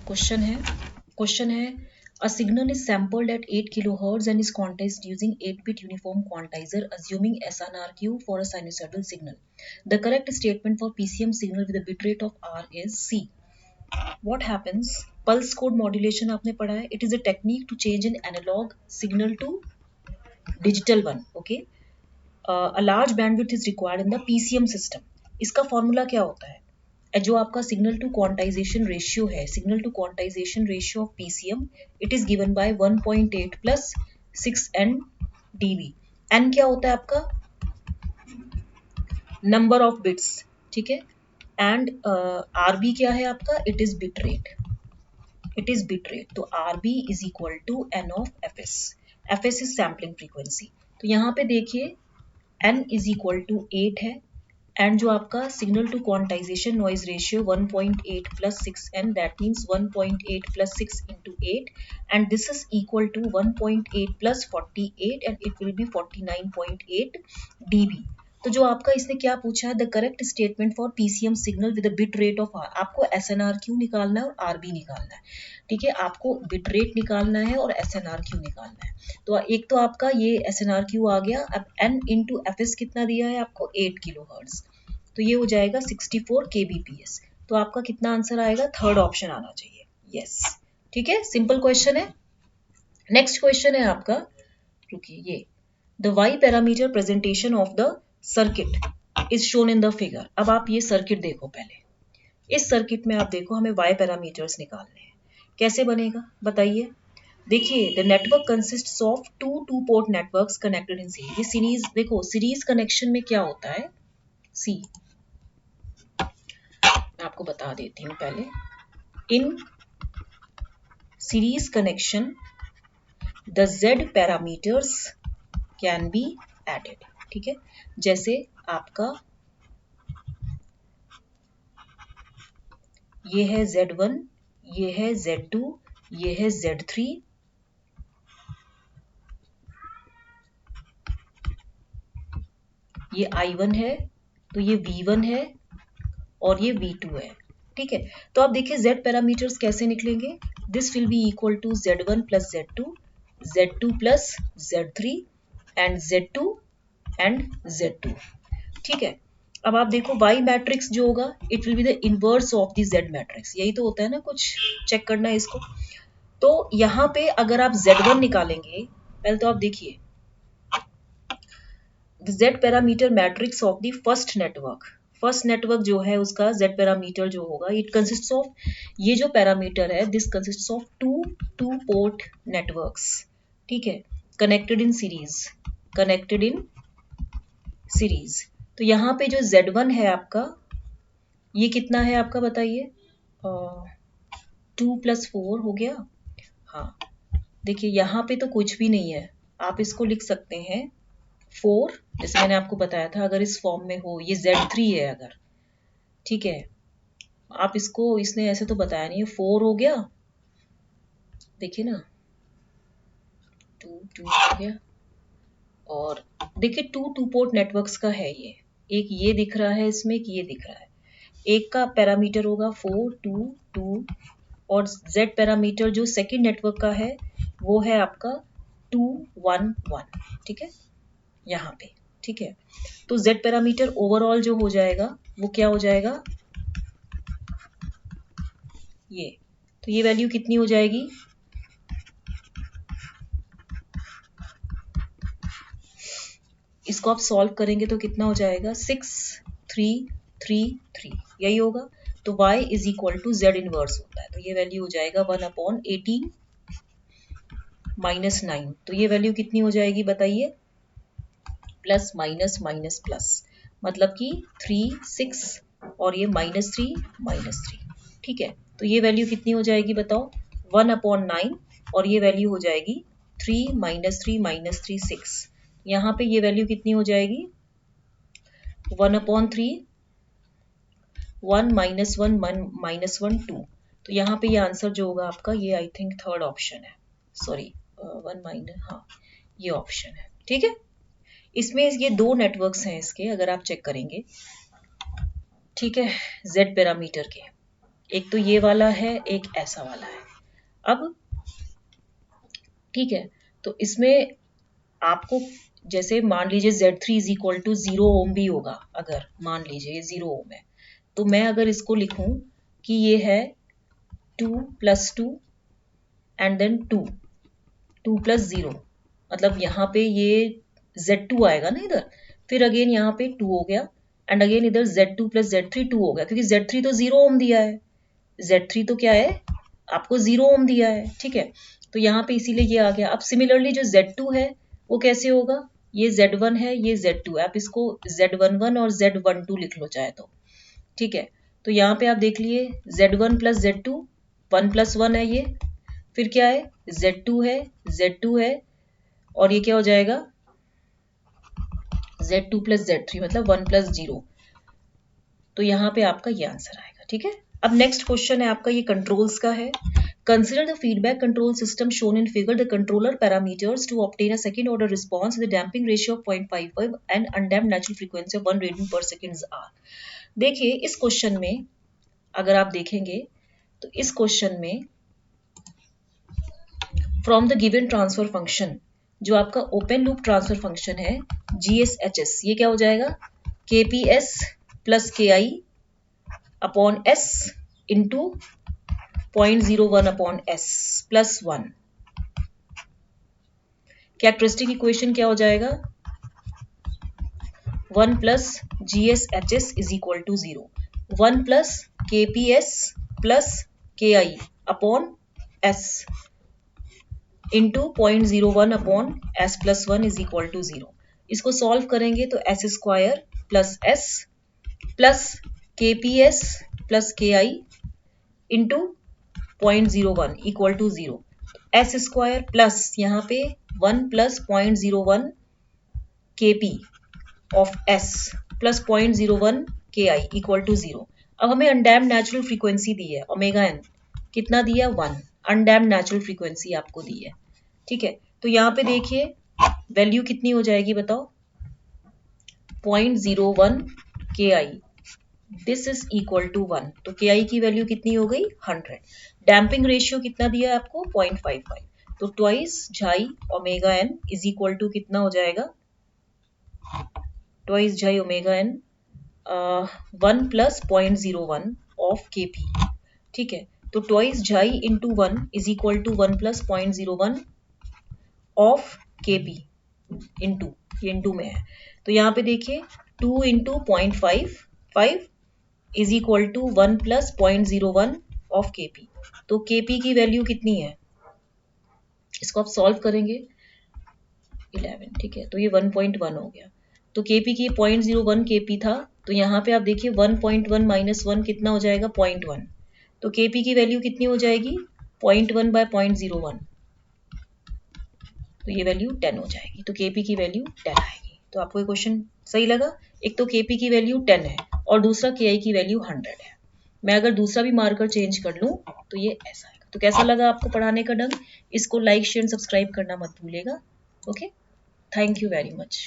Question है a signal is sampled at 8 kilohertz and is quantized using 8-bit uniform quantizer assuming SNRQ for a sinusoidal signal. The correct statement for PCM signal with a bit rate of R is C. What happens? Pulse code modulation आपने पढ़ा है. It is a technique to change an analog signal to digital one. Okay. A large bandwidth is required in the PCM system. इसका formula क्या होता है? जो आपका signal to quantization ratio है, signal to quantization ratio of PCM, it is given by 1.8 plus 6n dB. n क्या होता है आपका? नंबर ऑफ बिट्स, ठीक है. एंड आरबी क्या है आपका? It is bit rate. तो RB is equal to N of FS. FS is sampling frequency. तो यहाँ पे देखिए n इज इक्वल टू 8 है एंड जो आपका signal to quantization noise ratio 1.8 plus 6n, that means 1.8 plus 6 into 8 and this is equal to 1.8 plus 48 and it will be 49.8 dB. तो जो आपका इसने क्या पूछा है, the correct statement for PCM signal with bit rate of R. आपको SNRQ निकालना है और आरबी निकालना है, ठीक है. आपको बिट रेट निकालना है और SNRQ निकालना है. तो एक तो आपका ये SNRQ आ गया. अब n इंटू एफएस कितना दिया है आपको? 8 किलोहर्ट्ज. तो ये हो जाएगा 64 kbps. तो आपका कितना आंसर आएगा? थर्ड ऑप्शन आना चाहिए. यस, ठीक है. सिंपल क्वेश्चन है. नेक्स्ट क्वेश्चन है आपका, रुकिए, ये the Y parameter presentation of the circuit is shown in the figure. अब आप ये सर्किट देखो पहले. इस सर्किट में आप देखो हमें वाई पैरामीटर्स निकालने हैं. कैसे बनेगा बताइए. देखिए, the network consists of two port networks connected in series. ये सीरीज देखो, सीरीज कनेक्शन में क्या होता है? सी, मैं आपको बता देती हूँ पहले. In series connection the Z parameters can be added, ठीक है. जैसे आपका ये है Z1, ये है Z2, ये है Z3, ये I1 है, तो ये V1 है और ये V2 है, ठीक है. तो आप देखिए Z पैरामीटर्स कैसे निकलेंगे. This will be equal to Z1 plus Z2, Z2 plus Z3 and Z2 and Z2, ठीक है. अब आप देखो Y मैट्रिक्स जो होगा it will be the inverse of the Z matrix. यही तो होता है ना, कुछ चेक करना है इसको. तो यहाँ पे अगर आप Z1 निकालेंगे, पहले तो आप देखिए Z parameter matrix of the first network जो है उसका Z पैरामीटर जो होगा, इट कंसिस्ट्स ऑफ, ये जो पैरामीटर है this consists of two port networks, ठीक है, कनेक्टेड इन सीरीज. तो यहाँ पे जो Z1 है आपका, ये कितना है आपका बताइए? 2 + 4 हो गया. हाँ, देखिए यहाँ पे तो कुछ भी नहीं है. आप इसको लिख सकते हैं 4, जैसे मैंने आपको बताया था. अगर इस फॉर्म में हो, ये Z3 है अगर, ठीक है. आप इसको, इसने ऐसे तो बताया नहीं है. 4 हो गया, देखिए ना, 2 हो गया. और देखिए टू पोर्ट नेटवर्क्स का है ये. एक ये दिख रहा है इसमें, एक ये दिख रहा है. एक का पैरामीटर होगा 4, 2, 2 और Z पैरामीटर जो सेकंड नेटवर्क का है वो है आपका 2, 1, 1, ठीक है, यहाँ पे, ठीक है. तो Z पैरामीटर ओवरऑल जो हो जाएगा वो क्या हो जाएगा? ये. तो ये वैल्यू कितनी हो जाएगी? इसको आप सॉल्व करेंगे तो कितना हो जाएगा? 6, 3, 3, 3, यही होगा. तो y is equal to Z inverse होता है. तो ये वैल्यू हो जाएगा 1/18 माइनस 9. तो ये वैल्यू कितनी हो जाएगी बताइए? प्लस माइनस माइनस प्लस, मतलब कि 3, 6 और ये -3, ठीक है. तो ये वैल्यू कितनी हो जाएगी बताओ? 1/9 और ये वैल्यू हो जाएगी 3 -3 -3 6. यहाँ पे ये वैल्यू कितनी हो जाएगी? 1/3, 1 -1 -1 2. तो यहाँ पे ये आंसर जो होगा आपका, ये आई थिंक थर्ड ऑप्शन है. सॉरी, 1 माइनस, हाँ ये ऑप्शन है, ठीक है. इसमें ये 2 नेटवर्क्स हैं इसके, अगर आप चेक करेंगे, ठीक है, Z पैरामीटर के. एक तो ये वाला है, एक ऐसा वाला है। अब ठीक है, तो इसमें आपको जैसे मान लीजिए Z3 इज इक्वल टू 0 ओम भी होगा, अगर मान लीजिए ये 0 ओम है, तो मैं अगर इसको लिखूं कि ये है 2 प्लस 2 एंड देन 2 प्लस 0, मतलब यहाँ पे ये Z2 आएगा ना इधर, फिर अगेन यहाँ पे 2 हो गया, एंड अगेन इधर Z2 प्लस Z3 2 हो गया, क्योंकि Z3 तो 0 ओम दिया है, Z3 तो क्या है आपको 0 ओम दिया है, ठीक है। तो यहाँ पे इसीलिए ये आ गया। अब सिमिलरली जो Z2 है वो कैसे होगा, ये Z1 है, ये Z2 है, आप इसको Z11 और Z12 लिख लो चाहे तो, ठीक है। तो यहाँ पे आप देख लिए Z1 प्लस Z2 1 प्लस 1 है ये, फिर क्या है Z2 है, Z2 है, और ये क्या हो जाएगा Z2 प्लस Z3 मतलब 1 प्लस 0। तो यहाँ पे आपका ये आंसर आएगा, ठीक है। अब नेक्स्ट क्वेश्चन है आपका, ये कंट्रोल्स का है। Consider the feedback control system shown in figure, the controller parameters to obtain a second order response with damping ratio of 0.55 and undamped natural frequency of 1 radian per second are. देखिए इस question में अगर आप देखेंगे तो इस question में from the given transfer function, जो आपका ओपन लूप ट्रांसफर फंक्शन है GSHS, ये क्या हो जाएगा KPS plus KI upon S into 0.01 upon S plus 1। Characteristic equation क्या हो जाएगा 1 plus GSHS is equal to 0, 1 plus KPS plus KI upon S into 0.01 upon S plus 1 is equal to 0। इसको solve करेंगे तो S square plus S plus KPS plus KI into 0.01 equal to 0। S square plus यहाँ पे 1 plus 0.01 KP of S plus 0.01 KI equal to 0। अब हमें undamped natural frequency दी है omega n, कितना दिया 1, अनडैम्प्ड नेचुरल फ्रीक्वेंसी आपको दी है, ठीक है। तो यहाँ पे देखिए वैल्यू कितनी हो जाएगी बताओ 0.01 KI, this is equal to 1, तो KI की वैल्यू कितनी हो गई 100। डैम्पिंग रेशियो कितना दिया है आपको 0.55, तो twice xi omega n is equal to कितना हो जाएगा twice xi omega n 1 plus 0.01 of KP, ठीक है। तो twice xi into 1 is equal to 1 plus 0.01 of KP into, ये इंटू में है, तो यहाँ पे देखिए 2 into 0.55 is equal to 1 plus 0.01 of KP। तो KP की वैल्यू कितनी है, इसको आप सॉल्व करेंगे 11, ठीक है, तो ये 1.1 हो गया। तो KP की 0.01 KP था, तो यहाँ पे आप देखिए 1.1 माइनस 1 कितना हो जाएगा 0.1, तो KP की वैल्यू कितनी हो जाएगी 0.1 बाय 0.01, तो ये वैल्यू 10 हो जाएगी, तो KP की वैल्यू 10 आएगी। तो आपको ये क्वेश्चन सही लगा, एक तो KP की वैल्यू 10 है और दूसरा KI की वैल्यू 100 है। मैं अगर दूसरा भी मार्कर चेंज कर लूँ तो ये ऐसा आएगा। तो कैसा लगा आपको पढ़ाने का ढंग, इसको लाइक शेयर सब्सक्राइब करना मत भूलिएगा। Okay, thank you very much.